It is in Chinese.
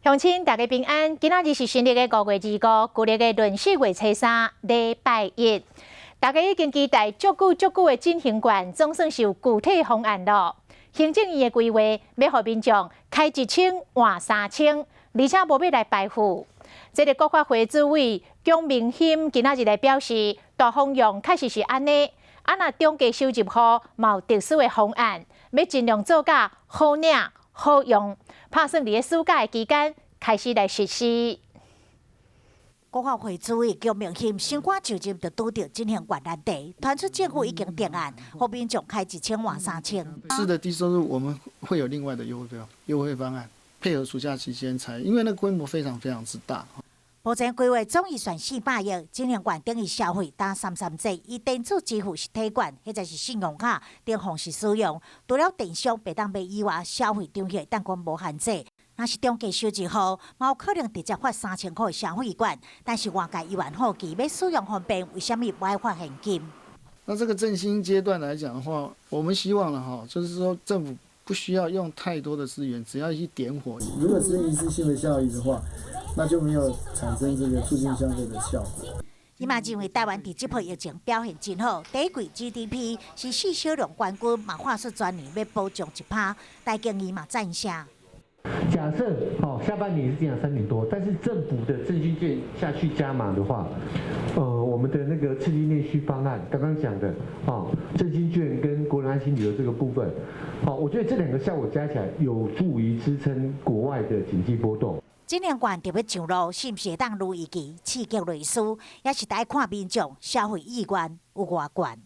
乡亲，大家平安。今仔日是新历的5月25，旧历的闰4月初3，礼拜一。大家已经期待足久的振兴券，总算是有具体方案了。行政院的规划要让民众开1000换3000，而且无要来排付。这个国发会主委姜明兴今仔日来表示，大方向确实是安尼。若中价收入户嘛有特殊的方案，要尽量做甲好领好用，打算伫暑假的期间开始来实施。国发会主委姜明兴新官就任就拄到振兴券难题，传出政府已经定案，让民众开1000换3000。是的，低收入我们会有另外的优惠方案，配合暑假期间才，因为那规模非常之大。目前规划总预算400亿，振兴券等于消费打33折，以电子支付实体券或者是信用卡等方式使用。除了电商白当卖以外，消费场所但管无限制。若是中价收入户，嘛有可能直接发3000块的消费券，但是外界1万户期要使用方便，为什么不爱发现金？那这个振兴阶段来讲的话，我们希望了哈，就是说政府不需要用太多的资源，只要一点火，如果是一次性的效益的话，那就没有产生这个促进消费的效果。伊嘛认为台湾伫这波疫情表现真好，第一季 GDP 是4小龙冠军，嘛话说全年要保障1%，大经伊嘛赞声。假设下半年是这样3点多，但是政府的振兴券下去加码的话，我们的那个刺激内需方案刚刚讲的振兴券跟国人安心旅游这个部分，我觉得这2个效果加起来有助于支撑国外的经济波动。振兴券特别上路，是毋是会当如预期刺激内需，也是得看民众消费意愿有偌悬。